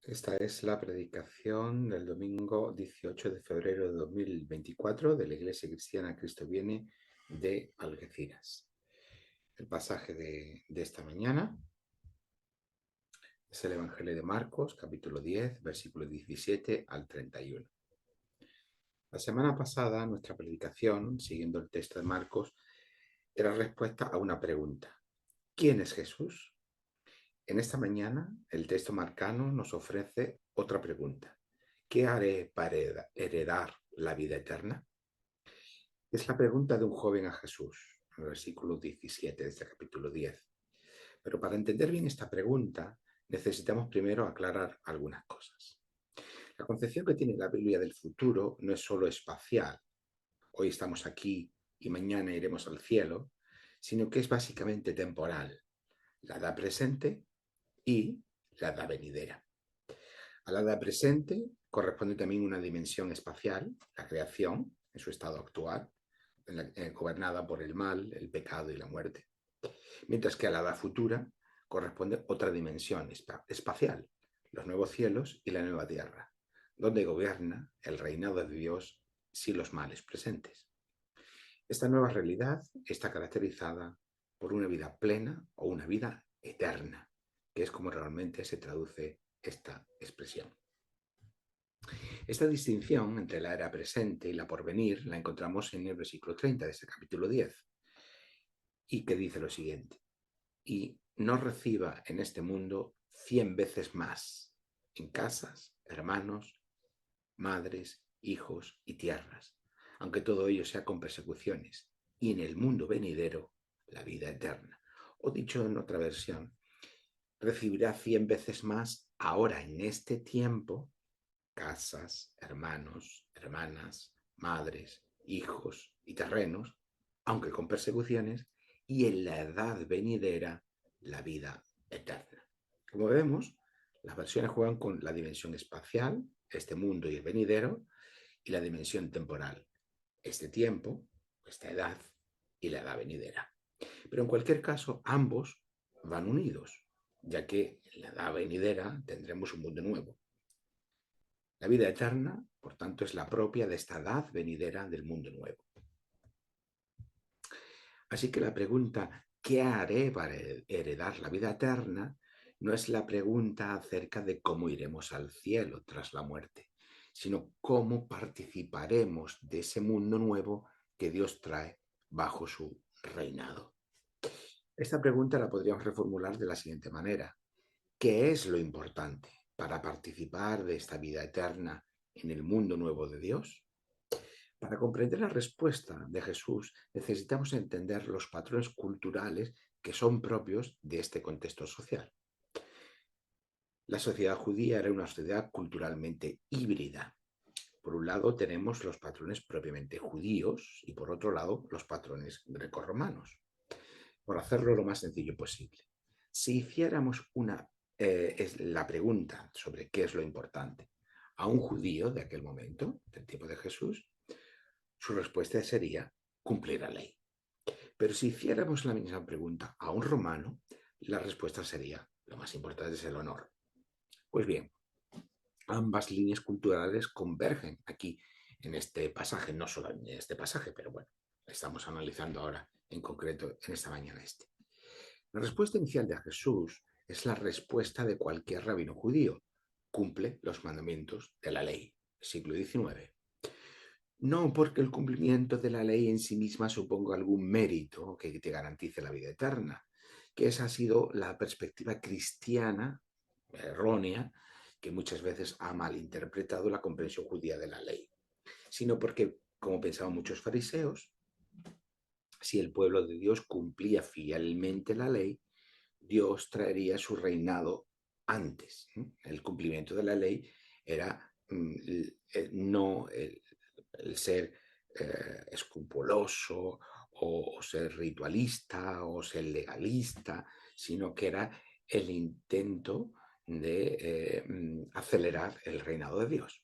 Esta es la predicación del domingo 18 de febrero de 2024 de la Iglesia Cristiana Cristo Viene de Algeciras. El pasaje de esta mañana es el Evangelio de Marcos, capítulo 10, versículo 17 al 31. La semana pasada nuestra predicación, siguiendo el texto de Marcos, era respuesta a una pregunta. ¿Quién es Jesús? En esta mañana, el texto marcano nos ofrece otra pregunta. ¿Qué haré para heredar la vida eterna? Es la pregunta de un joven a Jesús, en el versículo 17 de este capítulo 10. Pero para entender bien esta pregunta, necesitamos primero aclarar algunas cosas. La concepción que tiene la Biblia del futuro no es solo espacial, hoy estamos aquí y mañana iremos al cielo, sino que es básicamente temporal, la edad presente y la edad venidera. A la edad presente corresponde también una dimensión espacial, la creación, en su estado actual, gobernada por el mal, el pecado y la muerte. Mientras que a la edad futura corresponde otra dimensión espacial, los nuevos cielos y la nueva tierra, donde gobierna el reinado de Dios sin los males presentes. Esta nueva realidad está caracterizada por una vida plena o una vida eterna, que es como realmente se traduce esta expresión. Esta distinción entre la era presente y la porvenir la encontramos en el versículo 30 de este capítulo 10, y que dice lo siguiente: y no reciba en este mundo 100 veces más en casas, hermanos, madres, hijos y tierras, aunque todo ello sea con persecuciones, y en el mundo venidero la vida eterna. O dicho en otra versión, recibirá 100 veces más ahora en este tiempo, casas, hermanos, hermanas, madres, hijos y terrenos, aunque con persecuciones, y en la edad venidera la vida eterna. Como vemos, las versiones juegan con la dimensión espacial, este mundo y el venidero, y la dimensión temporal, este tiempo, esta edad y la edad venidera. Pero en cualquier caso, ambos van unidos, ya que en la edad venidera tendremos un mundo nuevo. La vida eterna, por tanto, es la propia de esta edad venidera del mundo nuevo. Así que la pregunta, ¿qué haré para heredar la vida eterna?, no es la pregunta acerca de cómo iremos al cielo tras la muerte, sino cómo participaremos de ese mundo nuevo que Dios trae bajo su reinado. Esta pregunta la podríamos reformular de la siguiente manera. ¿Qué es lo importante para participar de esta vida eterna en el mundo nuevo de Dios? Para comprender la respuesta de Jesús, necesitamos entender los patrones culturales que son propios de este contexto social. La sociedad judía era una sociedad culturalmente híbrida. Por un lado tenemos los patrones propiamente judíos y por otro lado los patrones grecorromanos. Por hacerlo lo más sencillo posible. Si hiciéramos la pregunta sobre qué es lo importante a un judío de aquel momento, del tiempo de Jesús, su respuesta sería cumplir la ley. Pero si hiciéramos la misma pregunta a un romano, la respuesta sería lo más importante es el honor. Pues bien, ambas líneas culturales convergen aquí en este pasaje, no solo en este pasaje, pero bueno, estamos analizando ahora en concreto en esta mañana este. La respuesta inicial de Jesús es la respuesta de cualquier rabino judío. Cumple los mandamientos de la ley. Siglo XIX. No porque el cumplimiento de la ley en sí misma suponga algún mérito que te garantice la vida eterna, que esa ha sido la perspectiva cristiana errónea que muchas veces ha malinterpretado la comprensión judía de la ley, sino porque, como pensaban muchos fariseos, si el pueblo de Dios cumplía fielmente la ley, Dios traería su reinado antes. El cumplimiento de la ley era no el ser escrupuloso o ser ritualista o ser legalista, sino que era el intento de acelerar el reinado de Dios.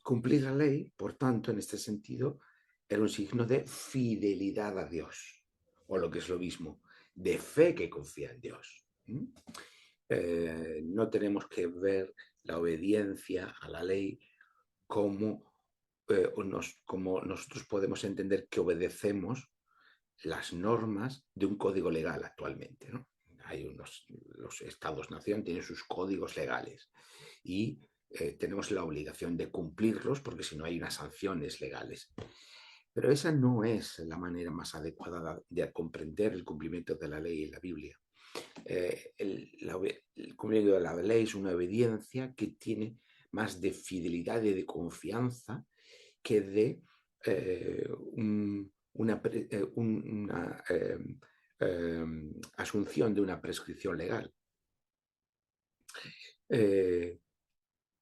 Cumplir la ley, por tanto, en este sentido, era un signo de fidelidad a Dios, o lo que es lo mismo, de fe que confía en Dios. No tenemos que ver la obediencia a la ley como, como nosotros podemos entender que obedecemos las normas de un código legal actualmente, ¿no? Los estados-nación tienen sus códigos legales y tenemos la obligación de cumplirlos porque si no hay unas sanciones legales. Pero esa no es la manera más adecuada de comprender el cumplimiento de la ley en la Biblia. El cumplimiento de la ley es una obediencia que tiene más de fidelidad y de confianza que de una asunción de una prescripción legal.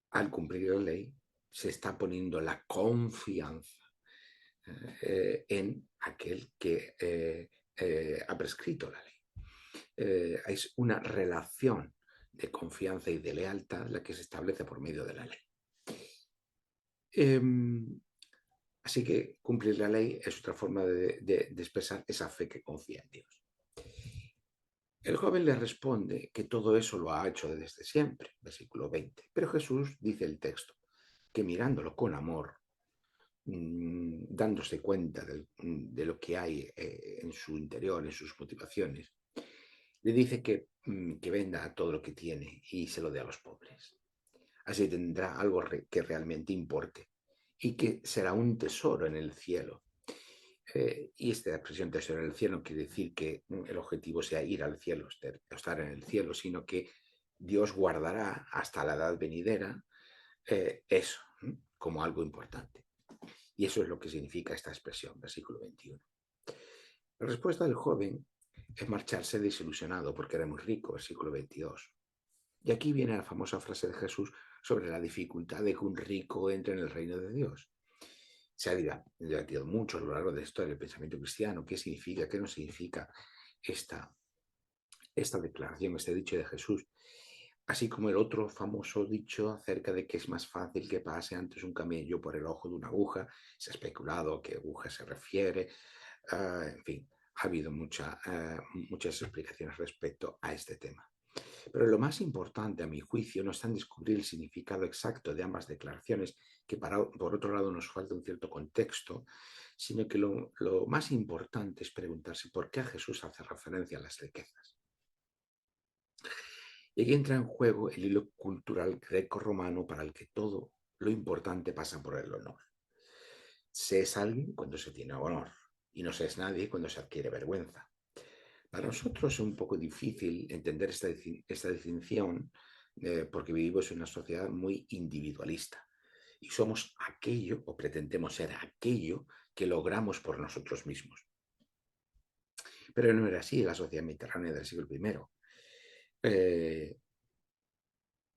Al cumplir la ley se está poniendo la confianza en aquel que ha prescrito la ley. Es una relación de confianza y de lealtad la que se establece por medio de la ley. Así que cumplir la ley es otra forma de expresar esa fe que confía en Dios. El joven le responde que todo eso lo ha hecho desde siempre, versículo 20. Pero Jesús, dice el texto, que mirándolo con amor, dándose cuenta de lo que hay en su interior, en sus motivaciones, le dice que venda todo lo que tiene y se lo dé a los pobres. Así tendrá algo que realmente importe y que será un tesoro en el cielo. Y esta expresión tesoro en el cielo no quiere decir que el objetivo sea ir al cielo, estar en el cielo, sino que Dios guardará hasta la edad venidera eso como algo importante. Y eso es lo que significa esta expresión, versículo 21. La respuesta del joven es marcharse desilusionado porque era muy rico, versículo 22. Y aquí viene la famosa frase de Jesús sobre la dificultad de que un rico entre en el reino de Dios. Se ha debatido mucho a lo largo de la historia del pensamiento cristiano, qué significa, qué no significa esta declaración, este dicho de Jesús, así como el otro famoso dicho acerca de que es más fácil que pase antes un camello por el ojo de una aguja. Se ha especulado a qué aguja se refiere, en fin, ha habido muchas explicaciones respecto a este tema. Pero lo más importante, a mi juicio, no está en descubrir el significado exacto de ambas declaraciones, que por otro lado nos falta un cierto contexto, sino que lo más importante es preguntarse por qué Jesús hace referencia a las riquezas. Y aquí entra en juego el hilo cultural greco-romano para el que todo lo importante pasa por el honor. Se es alguien cuando se tiene honor y no se es nadie cuando se adquiere vergüenza. Para nosotros es un poco difícil entender esta distinción porque vivimos en una sociedad muy individualista y somos aquello o pretendemos ser aquello que logramos por nosotros mismos. Pero no era así en la sociedad mediterránea del siglo I,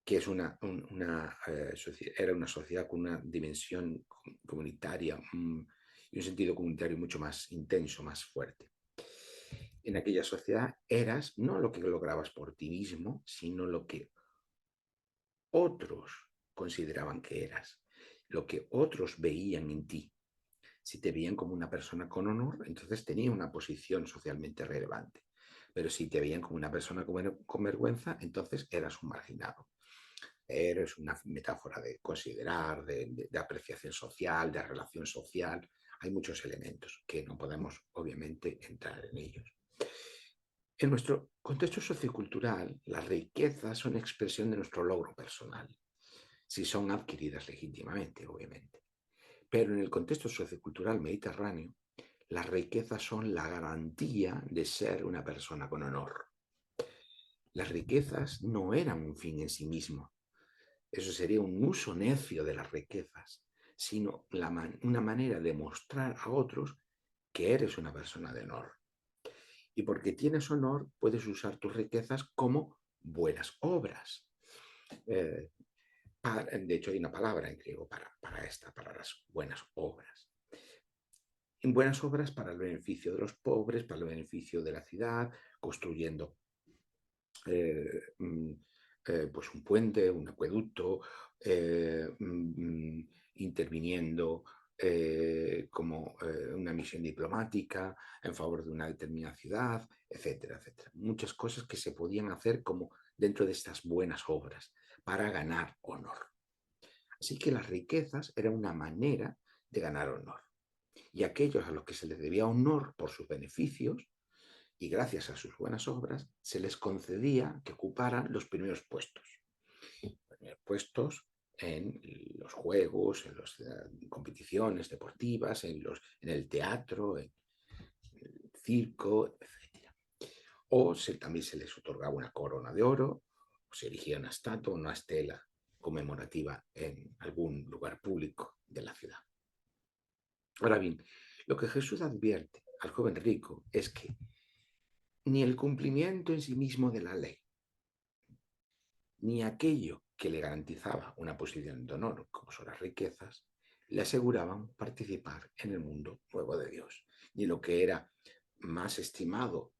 que es era una sociedad con una dimensión comunitaria y un sentido comunitario mucho más intenso, más fuerte. En aquella sociedad eras no lo que lograbas por ti mismo, sino lo que otros consideraban que eras, lo que otros veían en ti. Si te veían como una persona con honor, entonces tenía una posición socialmente relevante. Pero si te veían como una persona con vergüenza, entonces eras un marginado. Eres una metáfora de considerar, de apreciación social, de relación social. Hay muchos elementos que no podemos, obviamente, entrar en ellos. En nuestro contexto sociocultural, las riquezas son expresión de nuestro logro personal, si son adquiridas legítimamente, obviamente. Pero en el contexto sociocultural mediterráneo, las riquezas son la garantía de ser una persona con honor. Las riquezas no eran un fin en sí mismo. Eso sería un uso necio de las riquezas, sino una manera de mostrar a otros que eres una persona de honor. Y porque tienes honor, puedes usar tus riquezas como buenas obras. De hecho, hay una palabra en griego para las buenas obras. En buenas obras para el beneficio de los pobres, para el beneficio de la ciudad, construyendo pues un puente, un acueducto, interviniendo como una misión diplomática en favor de una determinada ciudad, etcétera, etcétera. Muchas cosas que se podían hacer como dentro de estas buenas obras para ganar honor. Así que las riquezas eran una manera de ganar honor. Y aquellos a los que se les debía honor por sus beneficios y gracias a sus buenas obras, se les concedía que ocuparan los primeros puestos. Los primeros puestos en los juegos, en las competiciones deportivas, en el teatro, en el circo, etc. O también se les otorgaba una corona de oro, o se erigía una estatua, una estela conmemorativa en algún lugar público de la ciudad. Ahora bien, lo que Jesús advierte al joven rico es que ni el cumplimiento en sí mismo de la ley, ni aquello que le garantizaba una posición de honor, como son las riquezas, le aseguraban participar en el mundo nuevo de Dios, ni lo que era más estimado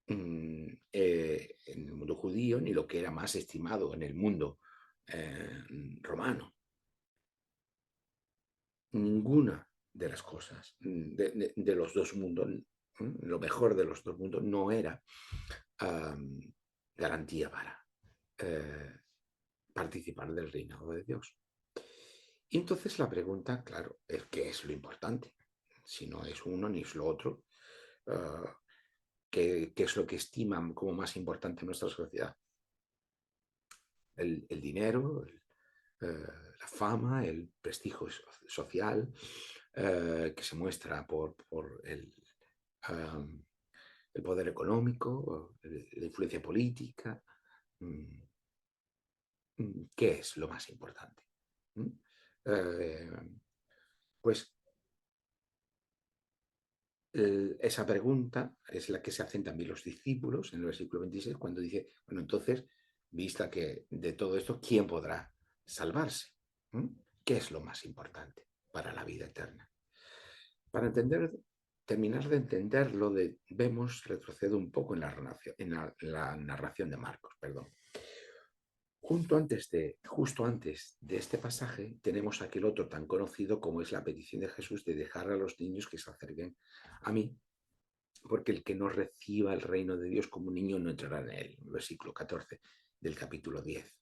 en el mundo judío, ni lo que era más estimado en el mundo romano. Ninguna de las cosas de los dos mundos, lo mejor de los dos mundos, no era garantía para participar del reinado de Dios. Y entonces la pregunta, claro, es qué es lo importante. Si no es uno ni es lo otro, ¿qué es lo que estiman como más importante en nuestra sociedad? El dinero, la fama, el prestigio social que se muestra por el poder económico, la influencia política. ¿Qué es lo más importante? Pues esa pregunta es la que se hacen también los discípulos en el versículo 26, cuando dice, bueno, entonces, vista que de todo esto, ¿quién podrá salvarse? ¿Qué es lo más importante para la vida eterna? Para terminar de entenderlo, debemos retroceder un poco en la narración de Marcos, perdón. Justo antes de este pasaje tenemos aquel otro tan conocido como es la petición de Jesús de dejar a los niños que se acerquen a mí, porque el que no reciba el reino de Dios como un niño no entrará en él. Versículo 14 del capítulo 10.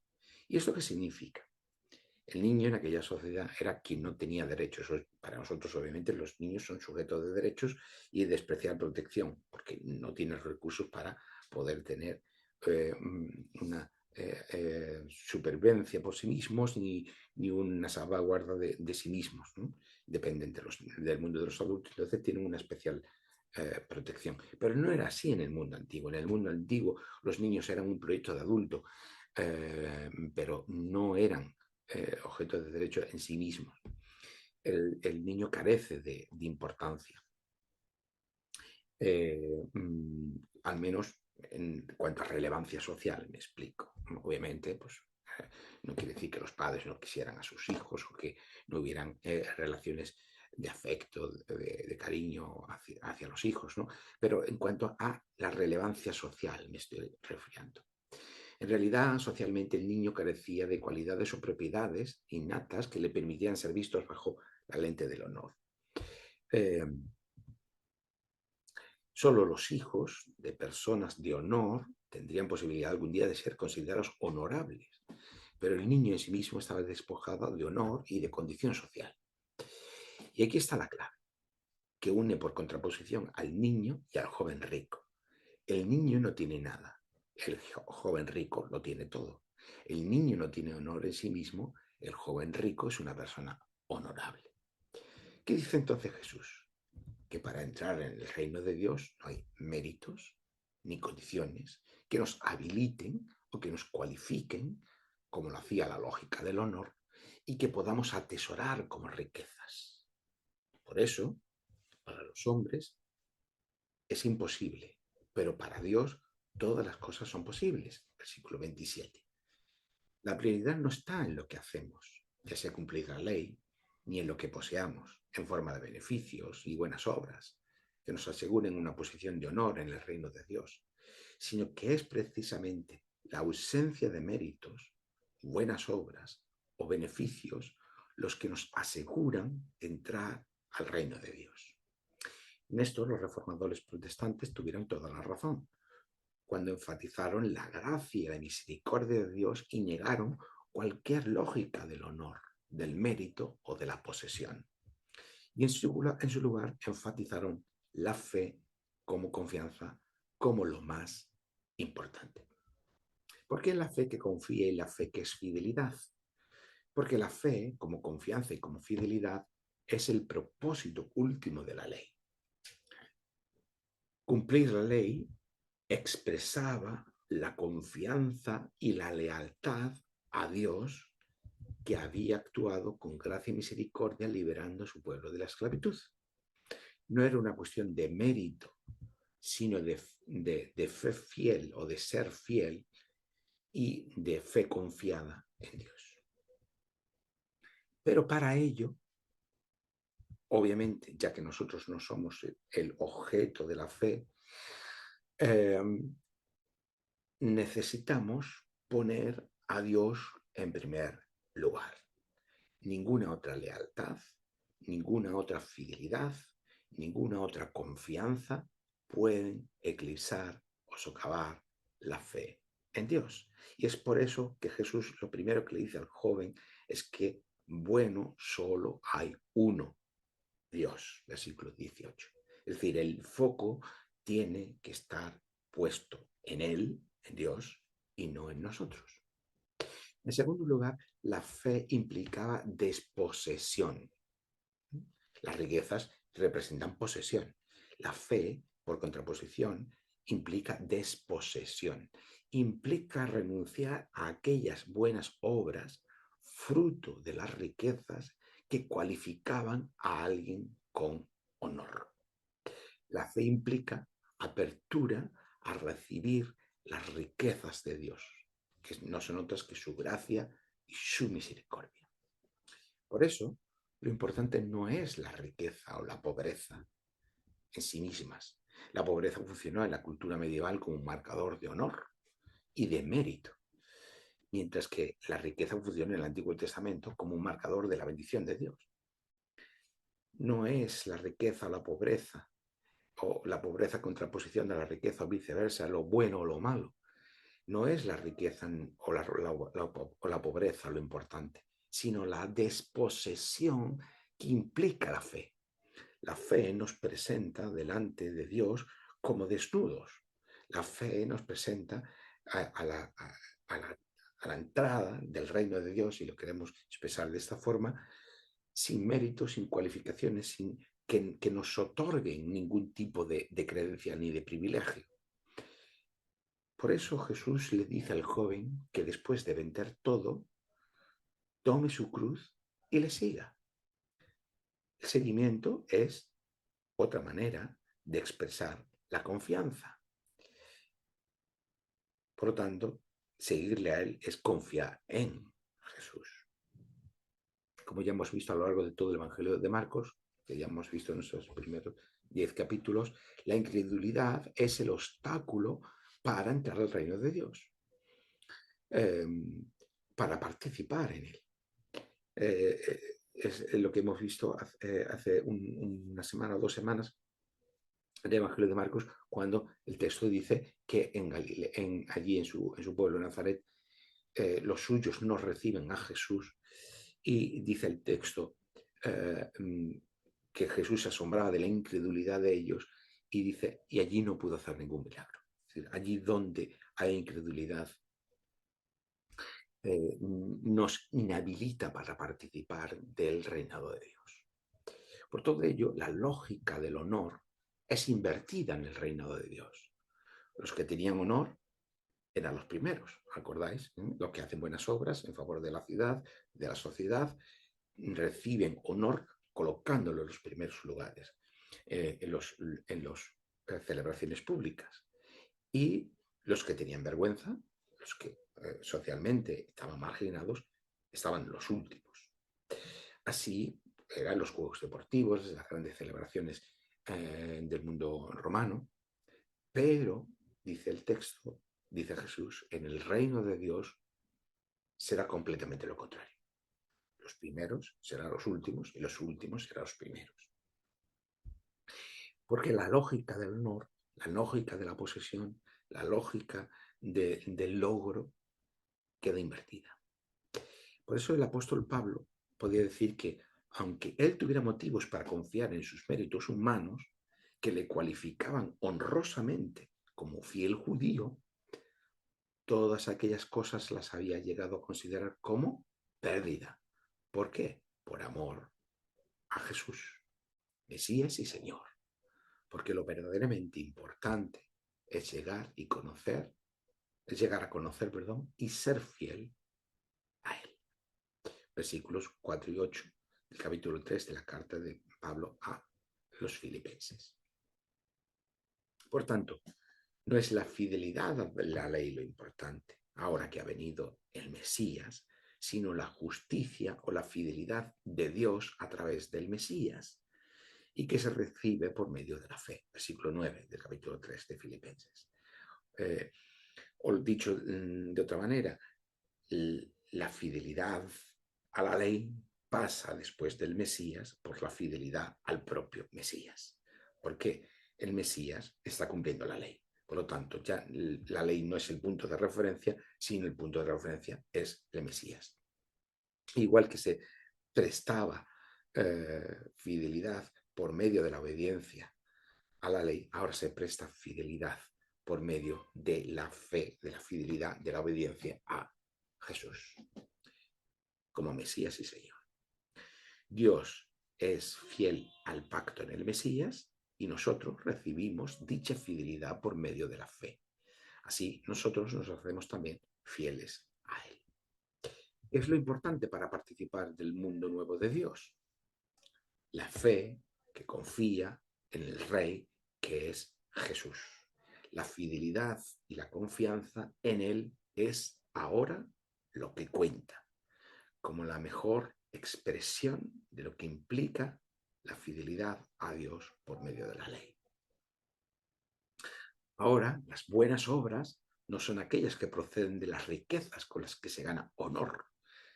¿Y esto qué significa? El niño en aquella sociedad era quien no tenía derechos. Para nosotros, obviamente, los niños son sujetos de derechos y de especial protección, porque no tienen recursos para poder tener una supervivencia por sí mismos ni una salvaguarda de sí mismos, ¿no? Dependen del mundo de los adultos, entonces tienen una especial protección. Pero no era así en el mundo antiguo. En el mundo antiguo los niños eran un proyecto de adulto, pero no eran objeto de derecho en sí mismos. El niño carece de importancia, al menos en cuanto a relevancia social, me explico. Obviamente, pues no quiere decir que los padres no quisieran a sus hijos o que no hubieran relaciones de afecto, de cariño hacia los hijos, ¿no? Pero en cuanto a la relevancia social me estoy refiriendo. En realidad, socialmente, el niño carecía de cualidades o propiedades innatas que le permitían ser vistos bajo la lente del honor. Solo los hijos de personas de honor tendrían posibilidad algún día de ser considerados honorables, pero el niño en sí mismo estaba despojado de honor y de condición social. Y aquí está la clave, que une por contraposición al niño y al joven rico. El niño no tiene nada, el joven rico lo tiene todo. El niño no tiene honor en sí mismo, el joven rico es una persona honorable. ¿Qué dice entonces Jesús? Que para entrar en el reino de Dios no hay méritos ni condiciones que nos habiliten o que nos cualifiquen, como lo hacía la lógica del honor, y que podamos atesorar como riquezas. Por eso, para los hombres es imposible, pero para Dios todas las cosas son posibles. Versículo 27. La prioridad no está en lo que hacemos, ya sea cumplir la ley, ni en lo que poseamos, en forma de beneficios y buenas obras, que nos aseguren una posición de honor en el reino de Dios, sino que es precisamente la ausencia de méritos, buenas obras o beneficios los que nos aseguran entrar al reino de Dios. En esto los reformadores protestantes tuvieron toda la razón, cuando enfatizaron la gracia y la misericordia de Dios y negaron cualquier lógica del honor, del mérito o de la posesión. Y en su lugar enfatizaron la fe como confianza, como lo más importante. ¿Por qué la fe que confía y la fe que es fidelidad? Porque la fe, como confianza y como fidelidad, es el propósito último de la ley. Cumplir la ley expresaba la confianza y la lealtad a Dios, que había actuado con gracia y misericordia liberando a su pueblo de la esclavitud. No era una cuestión de mérito, sino de fe fiel o de ser fiel y de fe confiada en Dios. Pero para ello, obviamente, ya que nosotros no somos el objeto de la fe, necesitamos poner a Dios en primer lugar. Ninguna otra lealtad, ninguna otra fidelidad, ninguna otra confianza pueden eclipsar o socavar la fe en Dios. Y es por eso que Jesús lo primero que le dice al joven es que bueno solo hay uno, Dios, versículo 18. Es decir, el foco tiene que estar puesto en Él, en Dios, y no en nosotros. En segundo lugar, la fe implicaba desposesión. Las riquezas representan posesión. La fe, por contraposición, implica desposesión. Implica renunciar a aquellas buenas obras, fruto de las riquezas, que cualificaban a alguien con honor. La fe implica apertura a recibir las riquezas de Dios, que no son otras que su gracia y su misericordia. Por eso, lo importante no es la riqueza o la pobreza en sí mismas. La pobreza funcionó en la cultura medieval como un marcador de honor y de mérito, mientras que la riqueza funcionó en el Antiguo Testamento como un marcador de la bendición de Dios. No es la riqueza o la pobreza contraposición de la riqueza o viceversa, lo bueno o lo malo. No es la riqueza o la pobreza lo importante, sino la desposesión que implica la fe. La fe nos presenta delante de Dios como desnudos. La fe nos presenta a la entrada del reino de Dios, si lo queremos expresar de esta forma, sin méritos, sin cualificaciones, sin que nos otorguen ningún tipo de credencial ni de privilegio. Por eso Jesús le dice al joven que después de vender todo, tome su cruz y le siga. El seguimiento es otra manera de expresar la confianza. Por lo tanto, seguirle a él es confiar en Jesús. Como ya hemos visto a lo largo de todo el Evangelio de Marcos, que ya hemos visto en nuestros primeros 10 capítulos, la incredulidad es el obstáculo para entrar al reino de Dios, para participar en él. Es lo que hemos visto hace una semana o 2 semanas del Evangelio de Marcos, cuando el texto dice que allí en su pueblo, Nazaret, los suyos no reciben a Jesús, y dice el texto que Jesús se asombraba de la incredulidad de ellos y dice, y allí no pudo hacer ningún milagro. Es decir, allí donde hay incredulidad, nos inhabilita para participar del reinado de Dios. Por todo ello, la lógica del honor es invertida en el reinado de Dios. Los que tenían honor eran los primeros, ¿acordáis? Los que hacen buenas obras en favor de la ciudad, de la sociedad, reciben honor colocándolo en los primeros lugares, en las celebraciones públicas. Y los que tenían vergüenza, los que socialmente estaban marginados, estaban los últimos. Así eran los juegos deportivos, las grandes celebraciones del mundo romano, pero, dice el texto, dice Jesús, en el reino de Dios será completamente lo contrario. Los primeros serán los últimos y los últimos serán los primeros. Porque la lógica del honor, la lógica de la posesión, la lógica del logro queda invertida. Por eso el apóstol Pablo podía decir que, aunque él tuviera motivos para confiar en sus méritos humanos, que le cualificaban honrosamente como fiel judío, todas aquellas cosas las había llegado a considerar como pérdida. ¿Por qué? Por amor a Jesús, Mesías y Señor. Porque lo verdaderamente importante es llegar a conocer, y ser fiel a Él. Versículos 4 y 8 del capítulo 3 de la carta de Pablo a los filipenses. Por tanto, no es la fidelidad a la ley lo importante, ahora que ha venido el Mesías, sino la justicia o la fidelidad de Dios a través del Mesías, y que se recibe por medio de la fe. Versículo 9 del capítulo 3 de Filipenses. O dicho de otra manera, la fidelidad a la ley pasa después del Mesías por la fidelidad al propio Mesías. Porque el Mesías está cumpliendo la ley. Por lo tanto, ya la ley no es el punto de referencia, sino el punto de referencia es el Mesías. Igual que se prestaba fidelidad por medio de la obediencia a la ley, ahora se presta fidelidad por medio de la fe, de la fidelidad, de la obediencia a Jesús como Mesías y Señor. Dios es fiel al pacto en el Mesías y nosotros recibimos dicha fidelidad por medio de la fe. Así nosotros nos hacemos también fieles a Él. ¿Qué es lo importante para participar del mundo nuevo de Dios? La fe que confía en el Rey que es Jesús. La fidelidad y la confianza en Él es ahora lo que cuenta, como la mejor expresión de lo que implica la fidelidad a Dios por medio de la ley. Ahora, las buenas obras no son aquellas que proceden de las riquezas con las que se gana honor,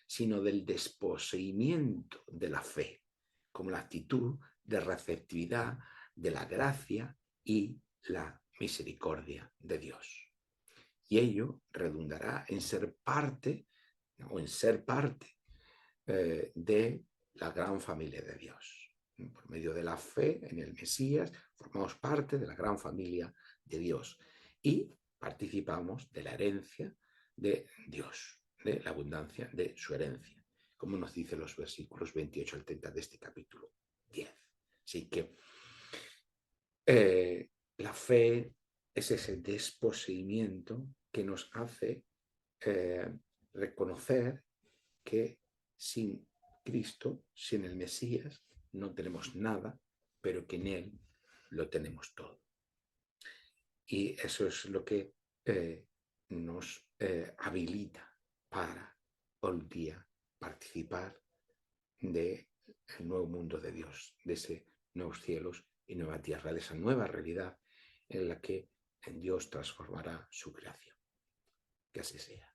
sino del desposeimiento de la fe, como la actitud de receptividad de la gracia y la misericordia de Dios. Y ello redundará en ser parte de la gran familia de Dios. Por medio de la fe en el Mesías, formamos parte de la gran familia de Dios y participamos de la herencia de Dios, de la abundancia de su herencia, como nos dicen los versículos 28 al 30 de este capítulo 10. Así que la fe es ese desposeimiento que nos hace reconocer que sin Cristo, sin el Mesías, no tenemos nada, pero que en Él lo tenemos todo. Y eso es lo que nos habilita para hoy día participar del nuevo mundo de Dios, de ese nuevos cielos y nueva tierra, de esa nueva realidad en la que Dios transformará su creación. Que así sea.